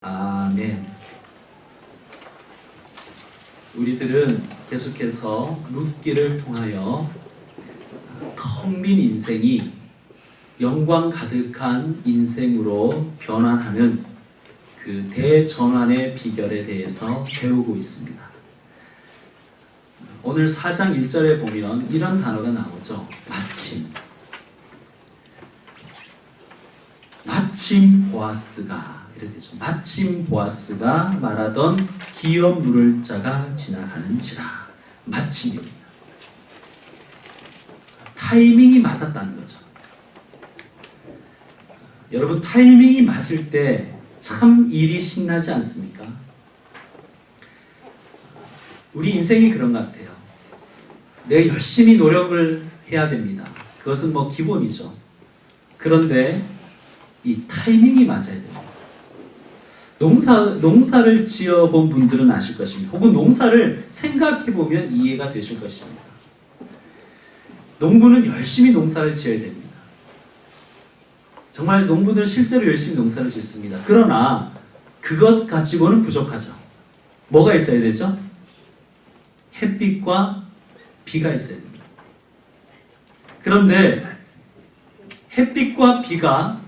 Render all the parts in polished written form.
아멘. 우리들은 계속해서 룻기를 통하여 텅 빈 인생이 영광 가득한 인생으로 변환하는 그 대전환의 비결에 대해서 배우고 있습니다. 오늘 4장 1절에 보면 이런 단어가 나오죠. 마침 보아스가 이래 되죠. 마침 보아스가 말하던 기업 물을 자가 지나가는지라. 마침입니다. 타이밍이 맞았다는 거죠. 여러분, 타이밍이 맞을 때 참 일이 신나지 않습니까? 우리 인생이 그런 것 같아요. 내가 열심히 노력을 해야 됩니다. 그것은 뭐 기본이죠. 그런데 이 타이밍이 맞아야 됩니다. 농사를 지어본 분들은 아실 것입니다. 혹은 농사를 생각해보면 이해가 되실 것입니다. 농부는 열심히 농사를 지어야 됩니다. 정말 농부들은 실제로 열심히 농사를 짓습니다. 그러나 그것 가지고는 부족하죠. 뭐가 있어야 되죠? 햇빛과 비가 있어야 됩니다. 그런데 햇빛과 비가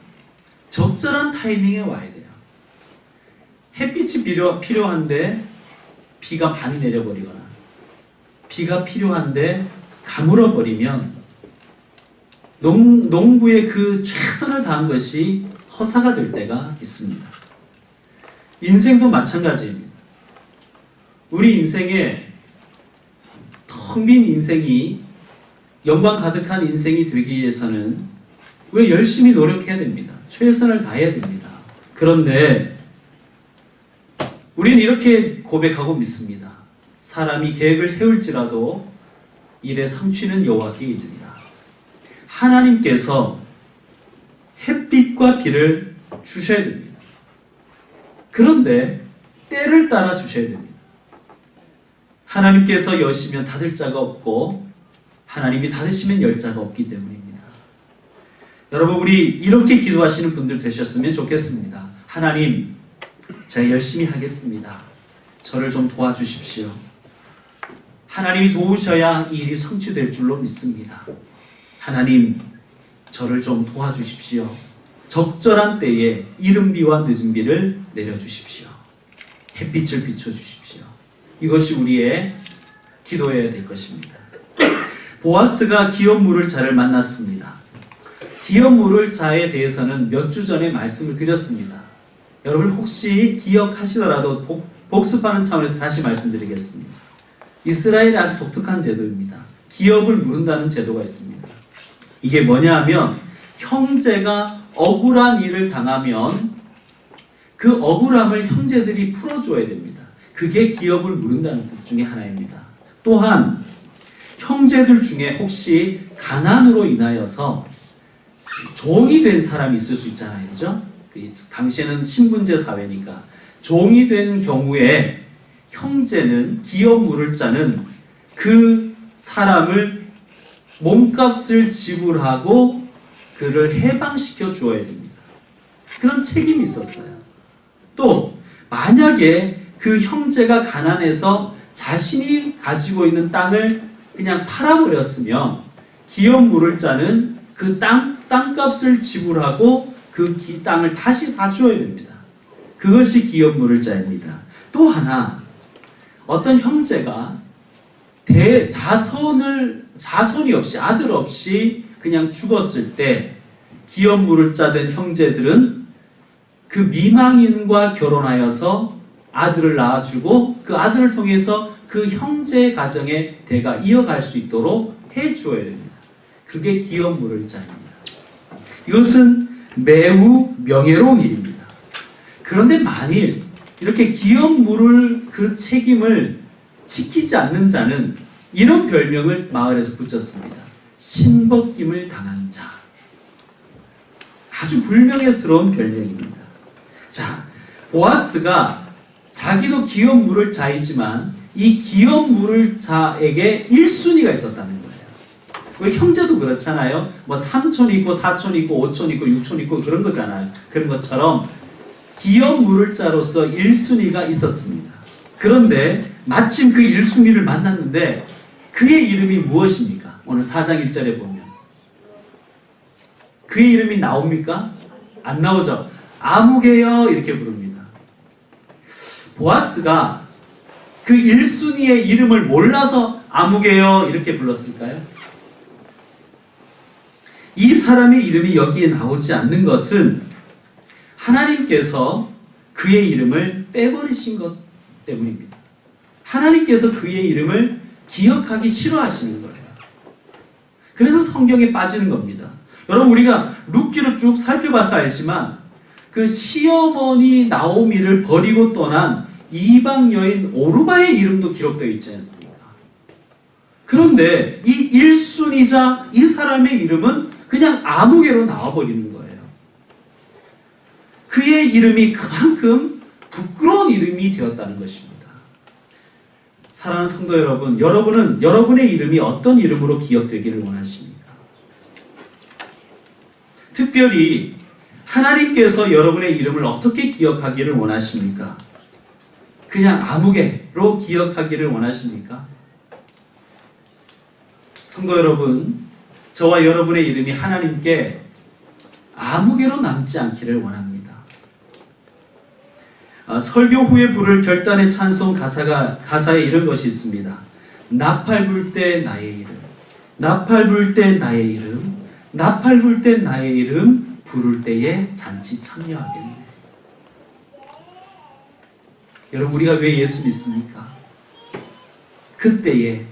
적절한 타이밍에 와야 돼요. 햇빛이 필요한데 비가 많이 내려버리거나 비가 필요한데 가물어버리면 농부의 그 최선을 다한 것이 허사가 될 때가 있습니다. 인생도 마찬가지입니다. 우리 인생에 텅 빈 인생이 영광 가득한 인생이 되기 위해서는 우리가 열심히 노력해야 됩니다. 최선을 다해야 됩니다. 그런데 우리는 이렇게 고백하고 믿습니다. 사람이 계획을 세울지라도 일의 성취는 여호와께 있느니라. 하나님께서 햇빛과 비를 주셔야 됩니다. 그런데 때를 따라 주셔야 됩니다. 하나님께서 여시면 닫을 자가 없고 하나님이 닫으시면 열 자가 없기 때문입니다. 여러분, 우리 이렇게 기도하시는 분들 되셨으면 좋겠습니다. 하나님, 제가 열심히 하겠습니다. 저를 좀 도와주십시오. 하나님이 도우셔야 이 일이 성취될 줄로 믿습니다. 하나님, 저를 좀 도와주십시오. 적절한 때에 이른 비와 늦은 비를 내려주십시오. 햇빛을 비춰주십시오. 이것이 우리의 기도해야 될 것입니다. 보아스가 기업 물을 자를 만났습니다. 기업 물을 자에 대해서는 몇 주 전에 말씀을 드렸습니다. 여러분 혹시 기억하시더라도 복습하는 차원에서 다시 말씀드리겠습니다. 이스라엘의 아주 독특한 제도입니다. 기업을 물은다는 제도가 있습니다. 이게 뭐냐 하면 형제가 억울한 일을 당하면 그 억울함을 형제들이 풀어줘야 됩니다. 그게 기업을 물은다는 뜻 중에 하나입니다. 또한 형제들 중에 혹시 가난으로 인하여서 종이 된 사람이 있을 수 있잖아요. 그죠? 당시에는 신분제 사회니까 종이 된 경우에 형제는 기업 물을 자는 그 사람을 몸값을 지불하고 그를 해방시켜 주어야 됩니다. 그런 책임이 있었어요. 또 만약에 그 형제가 가난해서 자신이 가지고 있는 땅을 그냥 팔아버렸으면 기업 물을 자는 그 땅값을 지불하고 그 땅을 다시 사주어야 됩니다. 그것이 기업 물을 자입니다. 또 하나, 어떤 형제가 자손이 없이, 아들 없이 그냥 죽었을 때 기업 물을 자 된 형제들은 그 미망인과 결혼하여서 아들을 낳아주고 그 아들을 통해서 그 형제 가정의 대가 이어갈 수 있도록 해주어야 됩니다. 그게 기업 물을 자입니다. 이것은 매우 명예로운 일입니다. 그런데 만일 이렇게 기업 물을 그 책임을 지키지 않는 자는 이런 별명을 마을에서 붙였습니다. 신벗김을 당한 자. 아주 불명예스러운 별명입니다. 자, 보아스가 자기도 기업 물을 자이지만 이 기업 물을 자에게 1순위가 있었다는 거예요. 우리 형제도 그렇잖아요. 뭐 삼촌이 있고 사촌이 있고 오촌이 있고 육촌이 있고 그런 거잖아요. 그런 것처럼 기업 물을 자로서 1순위가 있었습니다. 그런데 마침 그 1순위를 만났는데 그의 이름이 무엇입니까? 오늘 4장 1절에 보면 그의 이름이 나옵니까? 안 나오죠. 아무개여 이렇게 부릅니다. 보아스가 그 1순위의 이름을 몰라서 아무개여 이렇게 불렀을까요? 이 사람의 이름이 여기에 나오지 않는 것은 하나님께서 그의 이름을 빼버리신 것 때문입니다. 하나님께서 그의 이름을 기억하기 싫어하시는 거예요. 그래서 성경에 빠지는 겁니다. 여러분, 우리가 룻기로 쭉 살펴봐서 알지만 그 시어머니 나오미를 버리고 떠난 이방 여인 오르바의 이름도 기록되어 있지 않습니까? 그런데 이 1순위자 이 사람의 이름은 그냥 아무개로 나와버리는 거예요. 그의 이름이 그만큼 부끄러운 이름이 되었다는 것입니다. 사랑하는 성도 여러분, 여러분은 여러분의 이름이 어떤 이름으로 기억되기를 원하십니까? 특별히 하나님께서 여러분의 이름을 어떻게 기억하기를 원하십니까? 그냥 아무개로 기억하기를 원하십니까? 성도 여러분, 저와 여러분의 이름이 하나님께 아무개로 남지 않기를 원합니다. 설교 후에 부를 결단의 찬송 가사에 이런 것이 있습니다. 나팔 불 때 나의 이름, 나팔 불 때 나의 이름, 나팔 불 때 나의 이름 부를 때에 잔치 참여하겠네. 여러분, 우리가 왜 예수 믿습니까? 그때에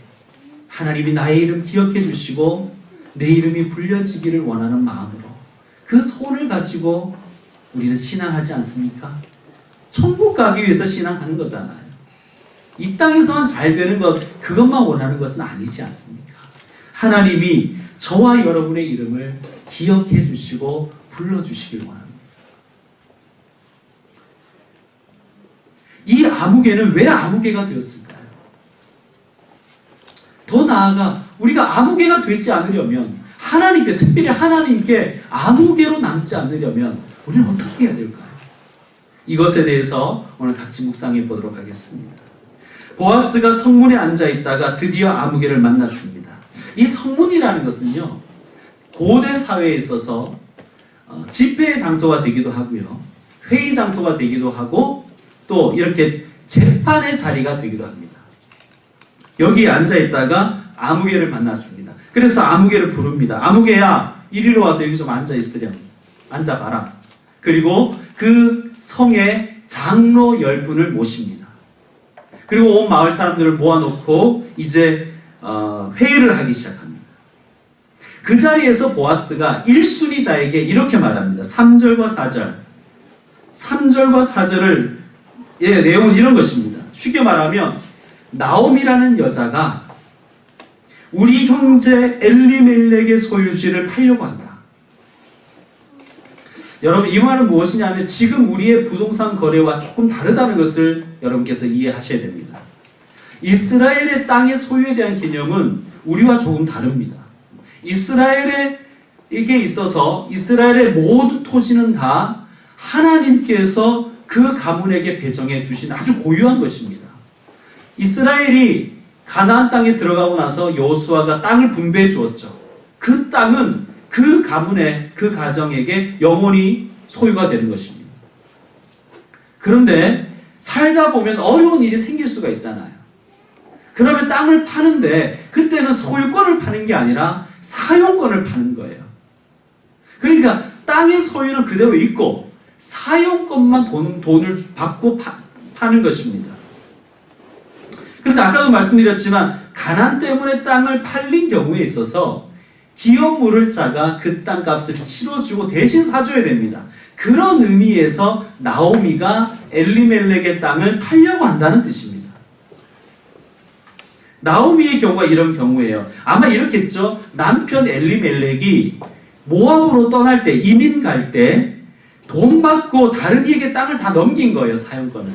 하나님이 나의 이름 기억해 주시고 내 이름이 불려지기를 원하는 마음으로 그 소원을 가지고 우리는 신앙하지 않습니까? 천국 가기 위해서 신앙하는 거잖아요. 이 땅에서만 잘 되는 것, 그것만 원하는 것은 아니지 않습니까? 하나님이 저와 여러분의 이름을 기억해 주시고 불러주시길 원합니다. 이 아무개는 왜 아무개가 되었을까요? 더 나아가 우리가 아무개가 되지 않으려면 하나님께, 특별히 하나님께 아무개로 남지 않으려면 우리는 어떻게 해야 될까요? 이것에 대해서 오늘 같이 묵상해 보도록 하겠습니다. 보아스가 성문에 앉아 있다가 드디어 아무개를 만났습니다. 이 성문이라는 것은요, 고대 사회에 있어서 집회의 장소가 되기도 하고요, 회의 장소가 되기도 하고, 또 이렇게 재판의 자리가 되기도 합니다. 여기에 앉아 있다가 아무개를 만났습니다. 그래서 아무개를 부릅니다. 아무개야, 이리로 와서 여기 좀 앉아 있으렴. 앉아봐라. 그리고 그 성의 장로 10분을 모십니다. 그리고 온 마을 사람들을 모아놓고 이제 회의를 하기 시작합니다. 그 자리에서 보아스가 1순위자에게 이렇게 말합니다. 3절과 4절. 3절과 4절을 내용은 이런 것입니다. 쉽게 말하면 나오미라는 여자가 우리 형제 엘리멜렉의 소유지를 팔려고 한다. 여러분, 이 말은 무엇이냐면 지금 우리의 부동산 거래와 조금 다르다는 것을 여러분께서 이해하셔야 됩니다. 이스라엘의 땅의 소유에 대한 개념은 우리와 조금 다릅니다. 이스라엘에 있어서 이스라엘의 모든 토지는 다 하나님께서 그 가문에게 배정해 주신 아주 고유한 것입니다. 이스라엘이 가나안 땅에 들어가고 나서 여호수아가 땅을 분배해 주었죠. 그 땅은 그 가문의 그 가정에게 영원히 소유가 되는 것입니다. 그런데 살다 보면 어려운 일이 생길 수가 있잖아요. 그러면 땅을 파는데 그때는 소유권을 파는 게 아니라 사용권을 파는 거예요. 그러니까 땅의 소유는 그대로 있고 사용권만 돈을 받고 파는 것입니다. 그런데 아까도 말씀드렸지만 가난 때문에 땅을 팔린 경우에 있어서 기업 물을 자가 그 땅값을 치러주고 대신 사줘야 됩니다. 그런 의미에서 나오미가 엘리멜렉의 땅을 팔려고 한다는 뜻입니다. 나오미의 경우가 이런 경우예요. 아마 이렇겠죠. 남편 엘리멜렉이 모압으로 떠날 때, 이민 갈 때 돈 받고 다른 이에게 땅을 다 넘긴 거예요, 사용권을.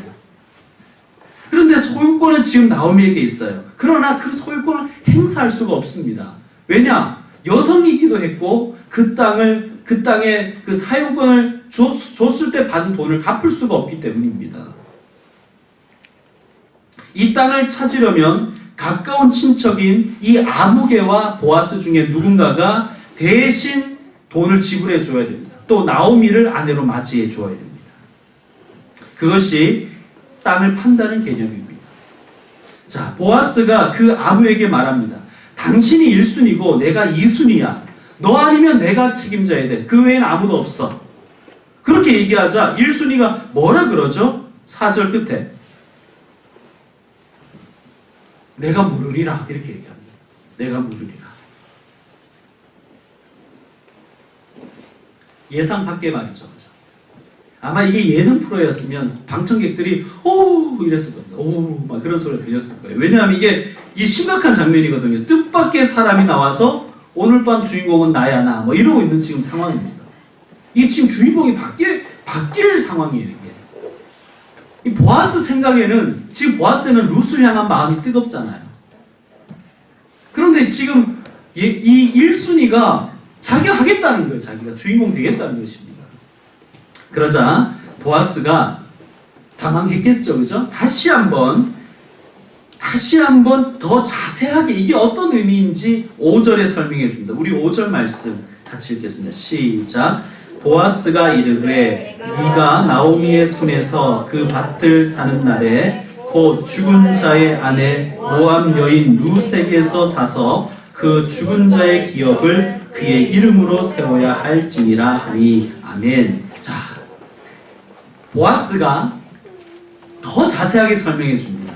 그런데 소유권은 지금 나오미에게 있어요. 그러나 그 소유권을 행사할 수가 없습니다. 왜냐? 여성이기도 했고 그 땅의 그 사용권을 줬을 때 받은 돈을 갚을 수가 없기 때문입니다. 이 땅을 찾으려면 가까운 친척인 이 아무개와 보아스 중에 누군가가 대신 돈을 지불해 줘야 됩니다. 또 나오미를 아내로 맞이해 주어야 됩니다. 그것이 땅을 판다는 개념입니다. 자, 보아스가 그 아무에게 말합니다. 당신이 1순위고 내가 2순위야. 너 아니면 내가 책임져야 돼. 그 외엔 아무도 없어. 그렇게 얘기하자 1순위가 뭐라 그러죠? 4절 끝에 내가 물으리라 이렇게 얘기합니다. 내가 물으리라. 예상 밖의 말이죠. 아마 이게 예능 프로였으면 방청객들이 오 이랬을 겁니다. 오 막 그런 소리가 들렸을 거예요. 왜냐하면 이게 심각한 장면이거든요. 뜻밖의 사람이 나와서 오늘 밤 주인공은 나야 나 뭐 이러고 있는 지금 상황입니다. 이게 지금 주인공이 바뀔 상황이에요. 이게 이 보아스 생각에는 지금 보아스는 룻을 향한 마음이 뜨겁잖아요. 그런데 지금 이 1순위가 자기가 하겠다는 거예요. 자기가 주인공 되겠다는 것입니다. 그러자 보아스가 당황했겠죠. 그죠? 다시 한번 더 자세하게 이게 어떤 의미인지 5절에 설명해 줍니다. 우리 5절 말씀 같이 읽겠습니다. 시작. 보아스가 이르되 네가 나오미의 손에서 그 밭을 사는 날에 곧 죽은 자의 아내 모압 여인 룻에게서 사서 그 죽은 자의 기업을 그의 이름으로 세워야 할지니라 하니 아멘. 자, 보아스가 더 자세하게 설명해 줍니다.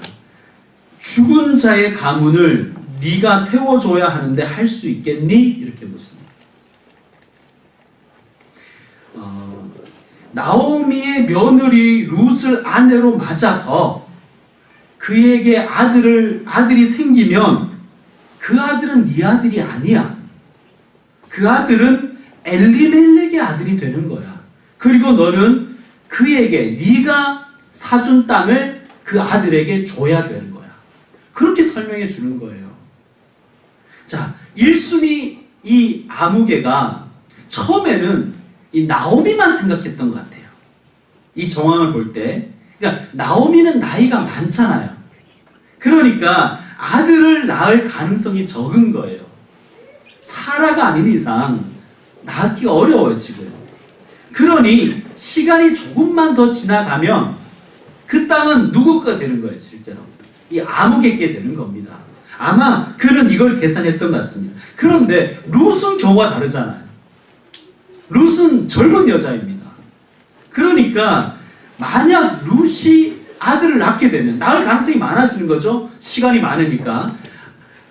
죽은 자의 가문을 네가 세워줘야 하는데 할 수 있겠니? 이렇게 묻습니다. 나오미의 며느리 룻을 아내로 맞아서 그에게 아들이 생기면 그 아들은 네 아들이 아니야. 그 아들은 엘리멜렉의 아들이 되는 거야. 그리고 너는 그에게 네가 사준 땅을 그 아들에게 줘야 되는 거야. 그렇게 설명해 주는 거예요. 자, 1순위 이 아무개가 처음에는 이 나오미만 생각했던 것 같아요. 이 정황을 볼 때. 그러니까 나오미는 나이가 많잖아요. 그러니까 아들을 낳을 가능성이 적은 거예요. 사라가 아닌 이상 낳기가 어려워요, 지금. 그러니 시간이 조금만 더 지나가면 그 땅은 누구 거가 되는 거예요, 실제로. 이 아무개께 되는 겁니다. 아마 그는 이걸 계산했던 것 같습니다. 그런데 룻은 경우가 다르잖아요. 룻은 젊은 여자입니다. 그러니까 만약 룻이 아들을 낳게 되면 낳을 가능성이 많아지는 거죠. 시간이 많으니까.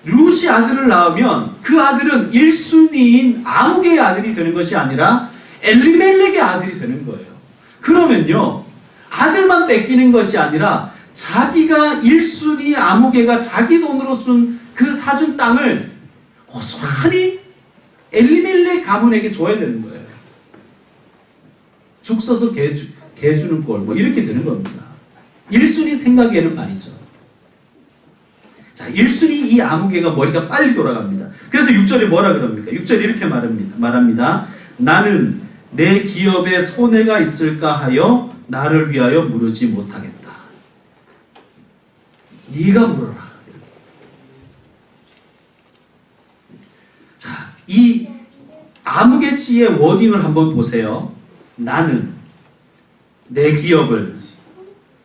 룻이 아들을 낳으면 그 아들은 1순위인 아무개의 아들이 되는 것이 아니라 엘리멜렉의 아들이 되는 거예요. 그러면요, 아들만 뺏기는 것이 아니라 자기가 1순위 아무개가 자기 돈으로 준 그 사준 땅을 고스란히 엘리멜렉 가문에게 줘야 되는 거예요. 죽 써서 개 주는 꼴, 뭐 이렇게 되는 겁니다. 1순위 생각에는 말이죠. 자, 1순위 이 아무개가 머리가 빨리 돌아갑니다. 그래서 6절에 뭐라 그럽니까? 6절에 이렇게 말합니다. 나는 내 기업에 손해가 있을까 하여 나를 위하여 물으지 못하겠다. 네가 물어라. 자, 이 아무개 씨의 워딩을 한번 보세요. 나는 내 기업을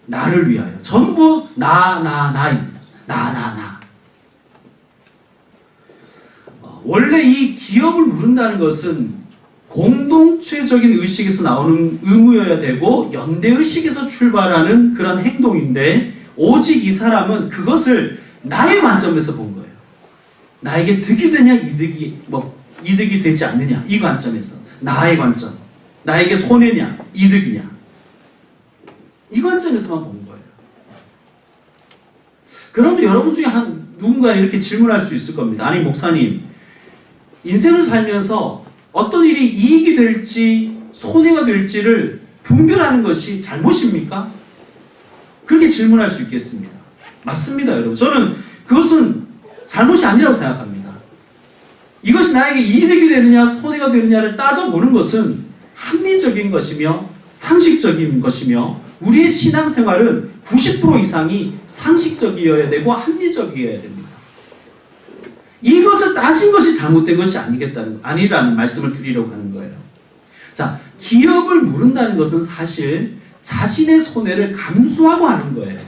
나를 위하여. 전부 나입니다. 나. 원래 이 기업을 물은다는 것은 공동체적인 의식에서 나오는 의무여야 되고 연대의식에서 출발하는 그런 행동인데 오직 이 사람은 그것을 나의 관점에서 본 거예요. 나에게 득이 되냐 이득이 되지 않느냐 이 관점에서 나의 관점. 나에게 손해냐 이득이냐 이 관점에서만 본 거예요. 그러면 여러분 중에 누군가 이렇게 질문할 수 있을 겁니다. 아니 목사님, 인생을 살면서 어떤 일이 이익이 될지 손해가 될지를 분별하는 것이 잘못입니까? 그렇게 질문할 수 있겠습니다. 맞습니다, 여러분. 저는 그것은 잘못이 아니라고 생각합니다. 이것이 나에게 이익이 되느냐 손해가 되느냐를 따져보는 것은 합리적인 것이며 상식적인 것이며 우리의 신앙생활은 90% 이상이 상식적이어야 되고 합리적이어야 됩니다. 이것을 따진 것이 잘못된 것이 아니라는 말씀을 드리려고 하는 거예요. 자, 기업을 물은다는 것은 사실 자신의 손해를 감수하고 하는 거예요.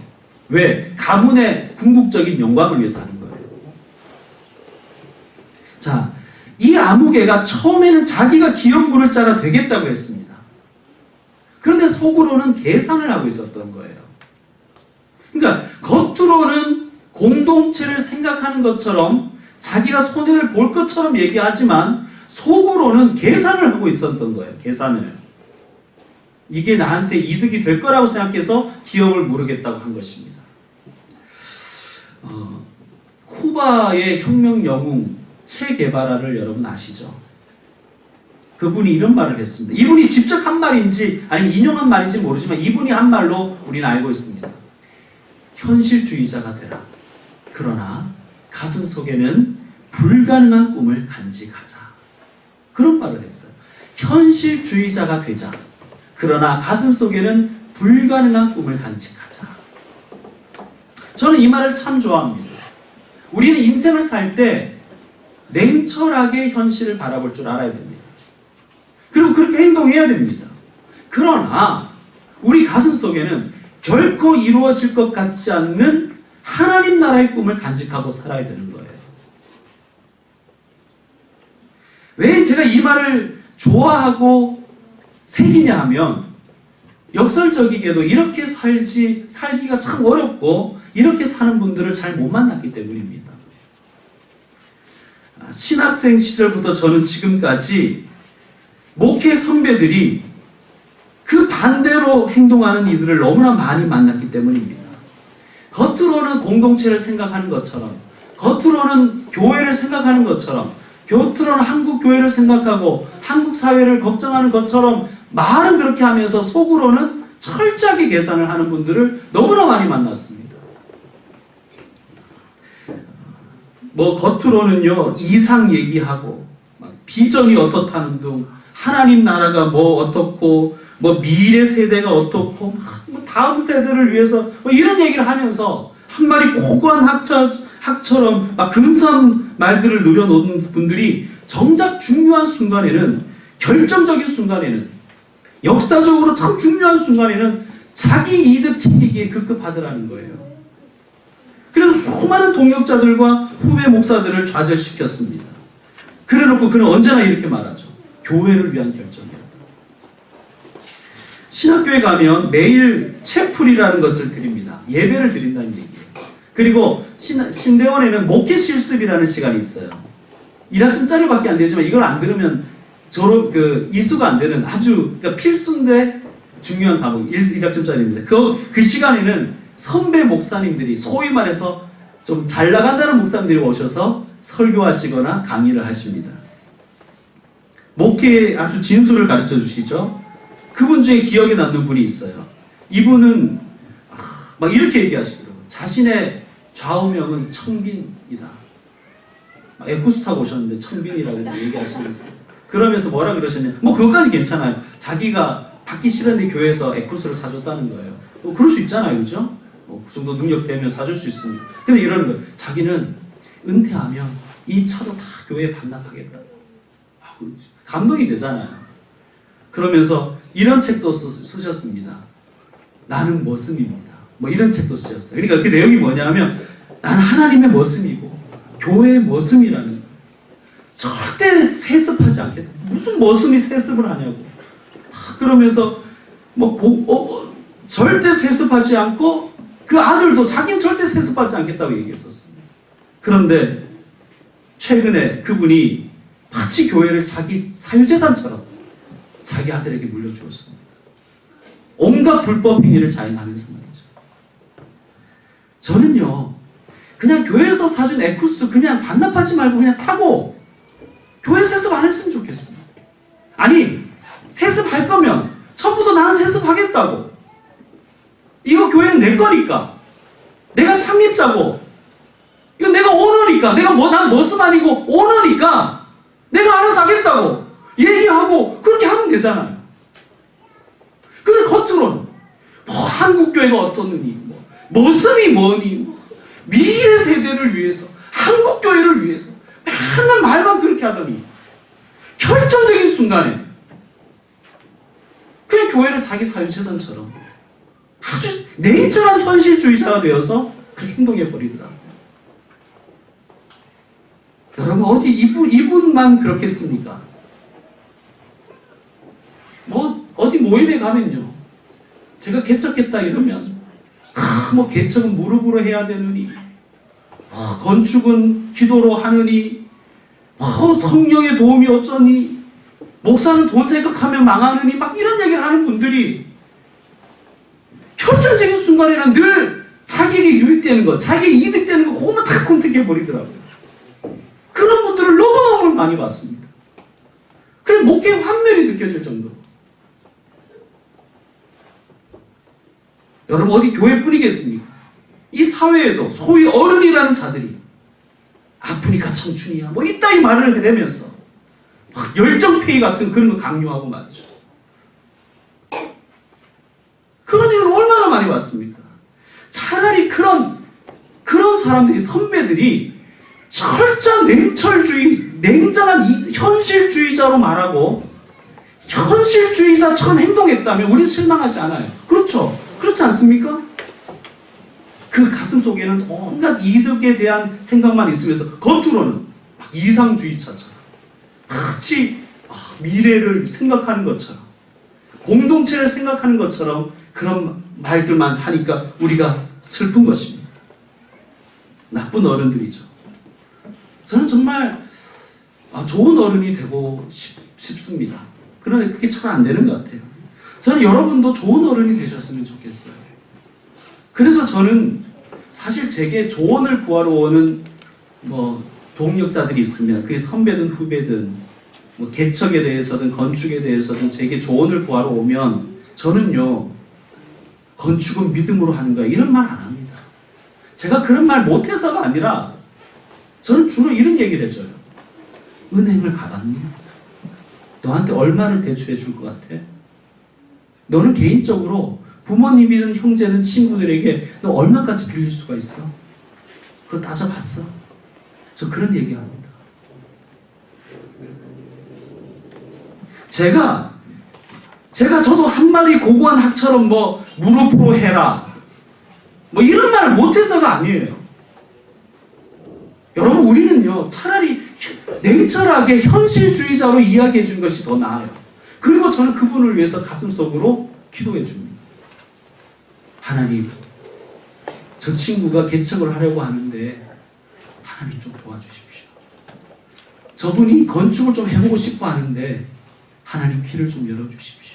왜? 가문의 궁극적인 영광을 위해서 하는 거예요. 자, 이 아무개가 처음에는 자기가 기업 물을 자가 되겠다고 했습니다. 그런데 속으로는 계산을 하고 있었던 거예요. 그러니까 겉으로는 공동체를 생각하는 것처럼 자기가 손해를 볼 것처럼 얘기하지만 속으로는 계산을 하고 있었던 거예요. 계산을. 이게 나한테 이득이 될 거라고 생각해서 기업을 물으겠다고 한 것입니다. 쿠바의 혁명 영웅 체 게바라를 여러분 아시죠? 그분이 이런 말을 했습니다. 이분이 직접 한 말인지 아니면 인용한 말인지 모르지만 이분이 한 말로 우리는 알고 있습니다. 현실주의자가 되라. 그러나 가슴 속에는 불가능한 꿈을 간직하자. 그런 말을 했어요. 현실주의자가 되자. 그러나 가슴 속에는 불가능한 꿈을 간직하자. 저는 이 말을 참 좋아합니다. 우리는 인생을 살 때 냉철하게 현실을 바라볼 줄 알아야 됩니다. 그리고 그렇게 행동해야 됩니다. 그러나 우리 가슴 속에는 결코 이루어질 것 같지 않는 하나님 나라의 꿈을 간직하고 살아야 되는 거예요. 왜 제가 이 말을 좋아하고 새기냐 하면 역설적이게도 이렇게 살기가 참 어렵고 이렇게 사는 분들을 잘 못 만났기 때문입니다. 신학생 시절부터 저는 지금까지 목회 선배들이 그 반대로 행동하는 이들을 너무나 많이 만났기 때문입니다. 겉으로는 공동체를 생각하는 것처럼, 겉으로는 교회를 생각하는 것처럼, 겉으로는 한국 교회를 생각하고 한국 사회를 걱정하는 것처럼 말은 그렇게 하면서 속으로는 철저하게 계산을 하는 분들을 너무나 많이 만났습니다. 겉으로는요 이상 얘기하고 비전이 어떻다는 둥, 하나님 나라가 어떻고 미래 세대가 어떻고 다음 세대를 위해서 이런 얘기를 하면서 한 마리 고고한 학처럼 근사한 말들을 누려놓은 분들이 정작 중요한 순간에는, 결정적인 순간에는, 역사적으로 참 중요한 순간에는 자기 이득 챙기기에 급급하더라는 거예요. 그래서 수많은 동역자들과 후배 목사들을 좌절시켰습니다. 그래놓고 그는 언제나 이렇게 말하죠. 교회를 위한 결정이었다. 신학교에 가면 매일 채플이라는 것을 드립니다. 예배를 드린다는 얘기예요. 그리고 신대원에는 목회 실습이라는 시간이 있어요. 1학점짜리밖에 안 되지만 이걸 안 들으면 이수가 안 되는 아주 필수인데 중요한 과목 1학점짜리입니다. 그 시간에는 선배 목사님들이 소위 말해서 좀 잘 나간다는 목사님들이 오셔서 설교하시거나 강의를 하십니다. 목회의 아주 진수를 가르쳐 주시죠. 그분 중에 기억에 남는 분이 있어요. 이분은 이렇게 얘기하시더라고요. 자신의 좌우명은 청빈이다. 에쿠스 타고 오셨는데 청빈이라고 얘기하시면서 그러면서 뭐라 그러셨냐. 그것까지 괜찮아요. 자기가 받기 싫은데 교회에서 에쿠스를 사줬다는 거예요. 그럴 수 있잖아요. 그죠? 그 정도 능력 되면 사줄 수 있습니다. 근데 이러는 거예요. 자기는 은퇴하면 이 차도 다 교회에 반납하겠다. 감동이 되잖아요. 그러면서 이런 책도 쓰셨습니다. 나는 머슴입니다. 이런 책도 쓰셨어요. 그러니까 그 내용이 뭐냐 하면 나는 하나님의 머슴이고 교회의 머슴이라는 거예요. 절대 세습하지 않겠다. 무슨 머슴이 세습을 하냐고. 그러면서 절대 세습하지 않고 그 아들도 자기는 절대 세습하지 않겠다고 얘기했었습니다. 그런데 최근에 그분이 마치 교회를 자기 사유재산처럼 자기 아들에게 물려주었습니다. 온갖 불법 행위를 자행하면서 말이죠. 저는요 그냥 교회에서 사준 에쿠스 그냥 반납하지 말고 그냥 타고 교회 세습 안 했으면 좋겠습니다. 아니 세습할 거면 처음부터 나는 세습하겠다고. 이거 교회는 내 거니까. 내가 창립자고. 이거 내가 오너니까. 난 머슴 아니고 오너니까. 내가 알아서 하겠다고. 얘기하고 그렇게 하면 되잖아요. 그런데 겉으로는 뭐 한국교회가 어떠느니, 뭐 모습이 뭐니, 뭐 미래 세대를 위해서, 한국교회를 위해서 맨날 말만 그렇게 하더니 결정적인 순간에 그냥 교회를 자기 사유재산처럼 아주 냉철한 현실주의자가 되어서 그렇게 행동해 버리더라고요. 여러분, 어디 이분만 그렇겠습니까? 뭐 어디 모임에 가면요, 제가 개척했다 이러면 뭐 개척은 무릎으로 해야 되느니, 건축은 기도로 하느니, 성령의 도움이 어쩌니, 목사는 돈 생각하면 망하느니, 막 이런 얘기를 하는 분들이 결정적인 순간에는 늘 자기에게 유익되는 것, 자기에게 이득되는 거 그것만 다 선택해 버리더라고요. 그런 분들을 너무너무 많이 봤습니다. 그래 목회 환멸이 느껴질 정도로. 여러분, 어디 교회뿐이겠습니까? 이 사회에도 소위 어른이라는 자들이 아프니까 청춘이야 뭐 이따위 말을 해대면서 막 열정페이 같은 그런 거 강요하고 말이죠. 그런 일을 얼마나 많이 봤습니까? 차라리 그런 사람들이, 선배들이 철저한 냉철주의, 냉정한 현실주의자로 말하고 현실주의자처럼 행동했다면 우리는 실망하지 않아요. 그렇죠? 그렇지 않습니까? 그 가슴 속에는 온갖 이득에 대한 생각만 있으면서 겉으로는 막 이상주의자처럼 마치 미래를 생각하는 것처럼, 공동체를 생각하는 것처럼 그런 말들만 하니까 우리가 슬픈 것입니다. 나쁜 어른들이죠. 저는 정말 좋은 어른이 되고 싶습니다. 그런데 그게 잘 안 되는 것 같아요. 저는 여러분도 좋은 어른이 되셨으면 좋겠어요. 그래서 저는 사실 제게 조언을 구하러 오는 동력자들이 있으면, 그게 선배든 후배든 개척에 대해서든 건축에 대해서든 제게 조언을 구하러 오면 저는요, 건축은 믿음으로 하는 거야 이런 말 안 합니다. 제가 그런 말 못해서가 아니라 저는 주로 이런 얘기를 해줘요. 은행을 가봤니? 너한테 얼마를 대출해 줄 것 같아? 너는 개인적으로 부모님이든 형제든 친구들에게 너 얼마까지 빌릴 수가 있어? 그거 따져봤어? 저 그런 얘기합니다. 저도 한 마리 고고한 학처럼 무릎으로 해라 이런 말을 못해서가 아니에요. 여러분, 우리는요 차라리 냉철하게 현실주의자로 이야기해 주는 것이 더 나아요. 그리고 저는 그분을 위해서 가슴속으로 기도해 줍니다. 하나님, 저 친구가 개척을 하려고 하는데 하나님 좀 도와주십시오. 저분이 건축을 좀 해보고 싶어 하는데 하나님 귀를 좀 열어주십시오.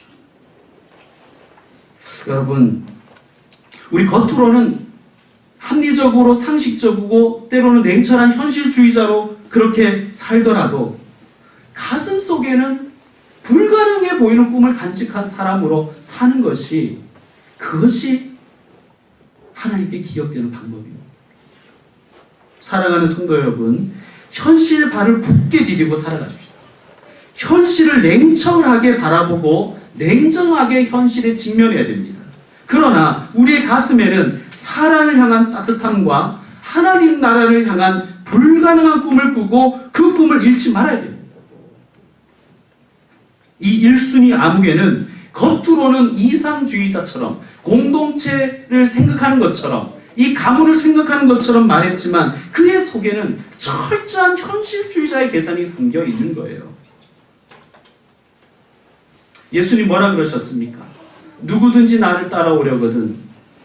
여러분, 우리 겉으로는 합리적으로 상식적이고 때로는 냉철한 현실주의자로 그렇게 살더라도 가슴 속에는 불가능해 보이는 꿈을 간직한 사람으로 사는 것이, 그것이 하나님께 기억되는 방법입니다. 사랑하는 성도 여러분, 현실 발을 굳게 디디고 살아가십시다. 현실을 냉철하게 바라보고 냉정하게 현실에 직면해야 됩니다. 그러나 우리의 가슴에는 사랑을 향한 따뜻함과 하나님 나라를 향한 불가능한 꿈을 꾸고 그 꿈을 잃지 말아야 됩니다. 이 1순위 암흑에는 겉으로는 이상주의자처럼 공동체를 생각하는 것처럼 이 가문을 생각하는 것처럼 말했지만 그의 속에는 철저한 현실주의자의 계산이 담겨 있는 거예요. 예수님 뭐라 그러셨습니까? 누구든지 나를 따라오려거든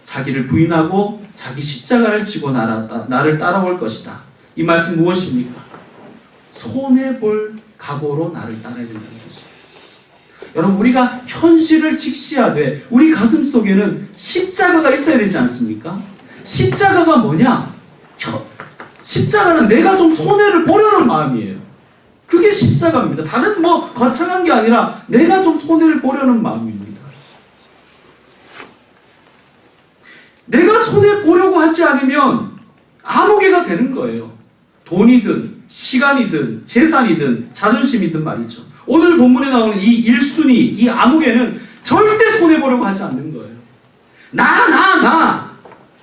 자기를 부인하고 자기 십자가를 지고 나를 따라올 것이다. 이 말씀 무엇입니까? 손해볼 각오로 나를 따라야 된다는 것입니다. 여러분, 우리가 현실을 직시하되 우리 가슴 속에는 십자가가 있어야 되지 않습니까? 십자가가 뭐냐? 십자가는 내가 좀 손해를 보려는 마음이에요. 그게 십자가입니다. 다른 거창한 게 아니라 내가 좀 손해를 보려는 마음입니다. 내가 손해보려고 하지 않으면 암흑개가 되는 거예요. 돈이든 시간이든 재산이든 자존심이든 말이죠. 오늘 본문에 나오는 이 1순위, 이 암흑개는 절대 손해보려고 하지 않는 거예요.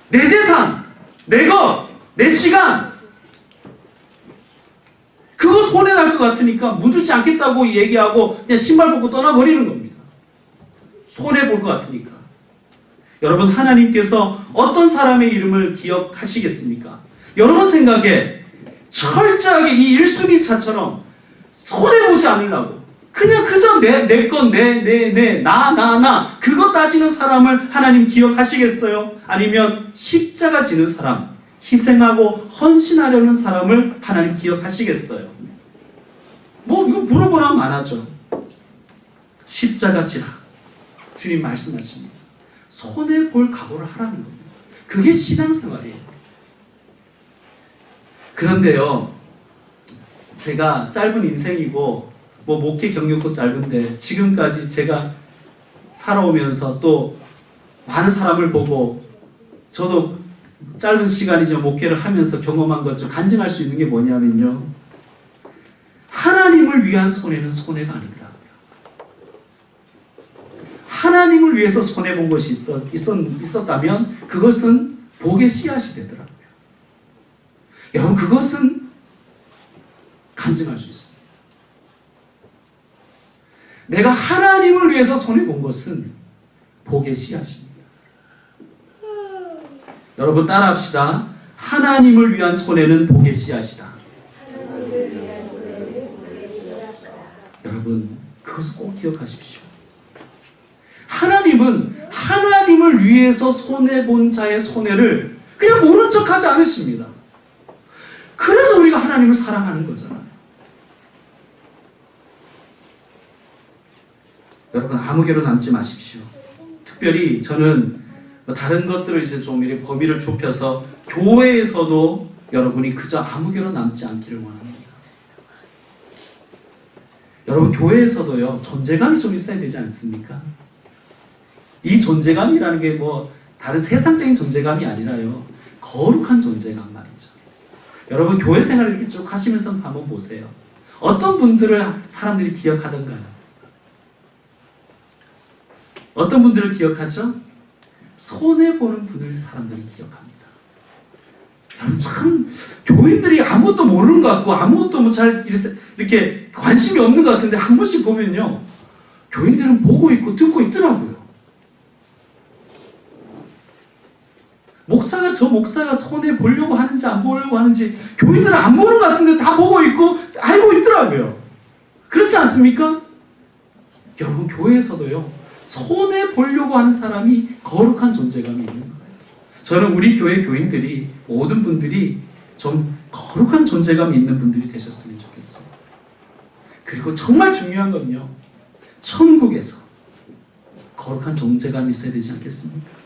내 재산, 내 것, 내 시간, 그거 손해날 것 같으니까 묻지 않겠다고 얘기하고 그냥 신발 벗고 떠나버리는 겁니다. 손해볼 것 같으니까. 여러분, 하나님께서 어떤 사람의 이름을 기억하시겠습니까? 여러분 생각에 철저하게 이 1순위차처럼 손해보지 않으려고 그냥 그저 내 건 나 그거 따지는 사람을 하나님 기억하시겠어요? 아니면 십자가 지는 사람, 희생하고 헌신하려는 사람을 하나님 기억하시겠어요? 뭐 이거 물어보면 많아져. 십자가 지라. 주님 말씀하십니다. 손해볼 각오를 하라는 겁니다. 그게 신앙생활이에요. 그런데요, 제가 짧은 인생이고 목회 경력도 짧은데 지금까지 제가 살아오면서 또 많은 사람을 보고 저도 짧은 시간이지만 목회를 하면서 경험한 것 좀 간증할 수 있는 게 뭐냐면요, 하나님을 위한 손해는 손해가 아니더라고요. 하나님을 위해서 손해본 것이 있었다면 그것은 복의 씨앗이 되더라고요. 여러분, 그것은 간증할 수 있습니다. 내가 하나님을 위해서 손해본 것은 복의 씨앗입니다. 여러분 따라합시다. 하나님을 위한 손해는 복의 씨앗이다. 여러분, 그것을 꼭 기억하십시오. 하나님은 하나님을 위해서 손해본 자의 손해를 그냥 모른 척하지 않으십니다. 그래서 우리가 하나님을 사랑하는 거잖아요. 여러분, 아무개로 남지 마십시오. 특별히 저는 다른 것들을 이제 좀 이렇게 범위를 좁혀서 교회에서도 여러분이 그저 아무개로 남지 않기를 원합니다. 여러분, 교회에서도요, 존재감이 좀 있어야 되지 않습니까? 이 존재감이라는 게 다른 세상적인 존재감이 아니라요, 거룩한 존재감 말이죠. 여러분, 교회 생활을 이렇게 쭉 하시면서 한번 보세요. 어떤 분들을 사람들이 기억하던가요? 어떤 분들을 기억하죠? 손해보는 분을 사람들이 기억합니다. 여러분, 참 교인들이 아무것도 모르는 것 같고 아무것도 잘 이렇게 관심이 없는 것 같은데 한 번씩 보면요, 교인들은 보고 있고 듣고 있더라고요. 저 목사가 손해보려고 하는지 안 보려고 하는지 교인들은 안 보는 것 같은데 다 보고 있고 알고 있더라고요. 그렇지 않습니까? 여러분, 교회에서도요, 손해보려고 하는 사람이 거룩한 존재감이 있는 거예요. 저는 우리 교회 교인들이, 모든 분들이 좀 거룩한 존재감이 있는 분들이 되셨으면 좋겠어요. 그리고 정말 중요한 건요, 천국에서 거룩한 존재감이 있어야 되지 않겠습니까?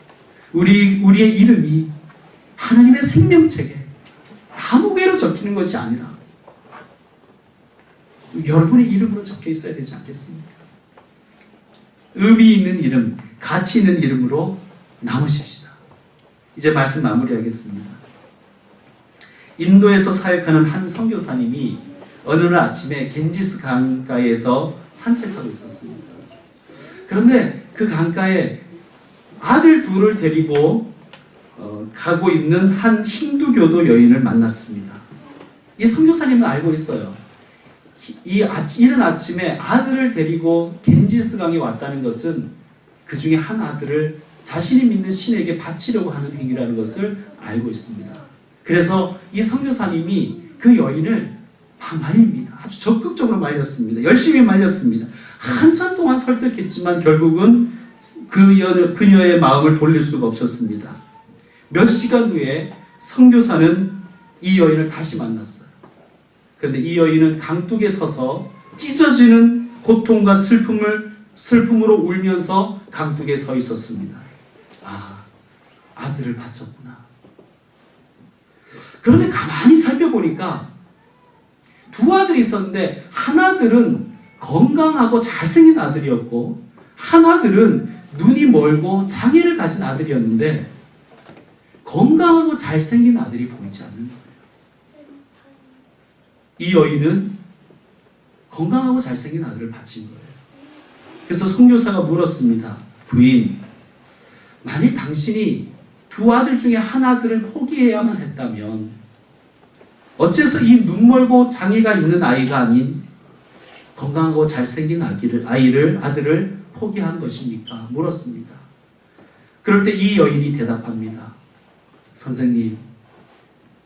우리의 이름이 하나님의 생명책에 아무개로 적히는 것이 아니라 여러분의 이름으로 적혀 있어야 되지 않겠습니까? 의미 있는 이름, 가치 있는 이름으로 남으십시다. 이제 말씀 마무리하겠습니다. 인도에서 사역하는 한 선교사님이 어느 날 아침에 겐지스 강가에서 산책하고 있었습니다. 그런데 그 강가에 아들 둘을 데리고 가고 있는 한 힌두교도 여인을 만났습니다. 이 선교사님은 알고 있어요. 이른 아침에 아들을 데리고 겐지스 강에 왔다는 것은 그 중에 한 아들을 자신이 믿는 신에게 바치려고 하는 행위라는 것을 알고 있습니다. 그래서 이 선교사님이 그 여인을 말립니다. 아주 적극적으로 말렸습니다. 열심히 말렸습니다. 한참 동안 설득했지만 결국은 그녀의 마음을 돌릴 수가 없었습니다. 몇 시간 후에 선교사는 이 여인을 다시 만났어요. 그런데 이 여인은 강둑에 서서 찢어지는 고통과 슬픔으로 울면서 강둑에 서 있었습니다. 아들을 바쳤구나. 그런데 가만히 살펴보니까 두 아들이 있었는데 한 아들은 건강하고 잘생긴 아들이었고 한 아들은 눈이 멀고 장애를 가진 아들이었는데 건강하고 잘생긴 아들이 보이지 않는 거예요. 이 여인은 건강하고 잘생긴 아들을 바친 거예요. 그래서 선교사가 물었습니다. 부인, 만일 당신이 두 아들 중에 한 아들을 포기해야만 했다면 어째서 이 눈멀고 장애가 있는 아이가 아닌 건강하고 잘생긴 아들을 포기한 것입니까? 물었습니다. 그럴 때 이 여인이 대답합니다. 선생님,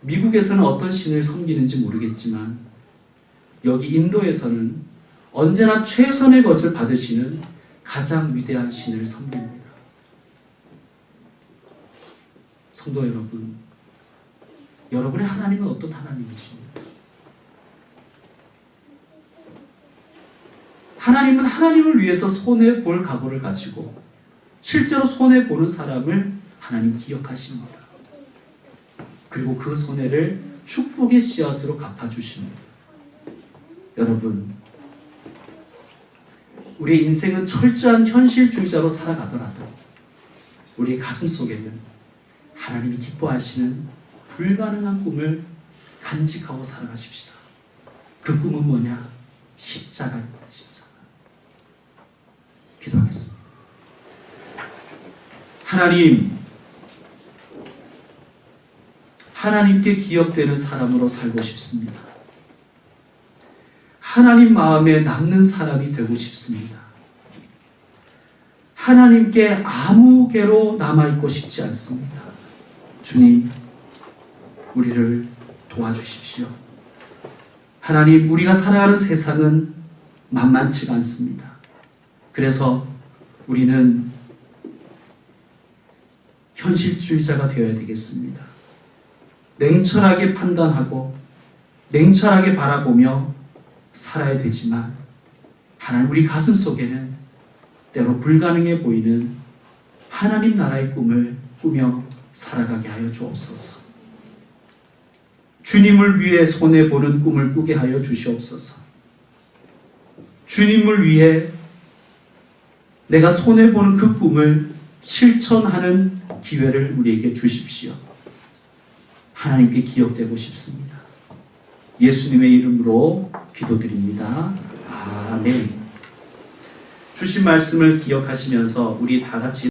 미국에서는 어떤 신을 섬기는지 모르겠지만 여기 인도에서는 언제나 최선의 것을 받으시는 가장 위대한 신을 섬깁니다. 성도 여러분, 여러분의 하나님은 어떤 하나님이십니까? 하나님은 하나님을 위해서 손해볼 각오를 가지고 실제로 손해보는 사람을 하나님 기억하십니다. 그리고 그 손해를 축복의 씨앗으로 갚아주십니다. 여러분, 우리의 인생은 철저한 현실주의자로 살아가더라도 우리의 가슴 속에는 하나님이 기뻐하시는 불가능한 꿈을 간직하고 살아가십시다. 그 꿈은 뭐냐? 십자가입니다. 십자가. 기도하겠습니다. 하나님께 기억되는 사람으로 살고 싶습니다. 하나님 마음에 남는 사람이 되고 싶습니다. 하나님께 아무 개로 남아있고 싶지 않습니다. 주님, 우리를 도와주십시오. 하나님, 우리가 살아가는 세상은 만만치가 않습니다. 그래서 우리는 현실주의자가 되어야 되겠습니다. 냉철하게 판단하고 냉철하게 바라보며 살아야 되지만 하나님, 우리 가슴 속에는 때로 불가능해 보이는 하나님 나라의 꿈을 꾸며 살아가게 하여 주옵소서. 주님을 위해 손해보는 꿈을 꾸게 하여 주시옵소서. 주님을 위해 내가 손해보는 그 꿈을 실천하는 기회를 우리에게 주십시오. 하나님께 기억되고 싶습니다. 예수님의 이름으로 기도드립니다. 아멘. 주신 말씀을 기억하시면서 우리 다 같이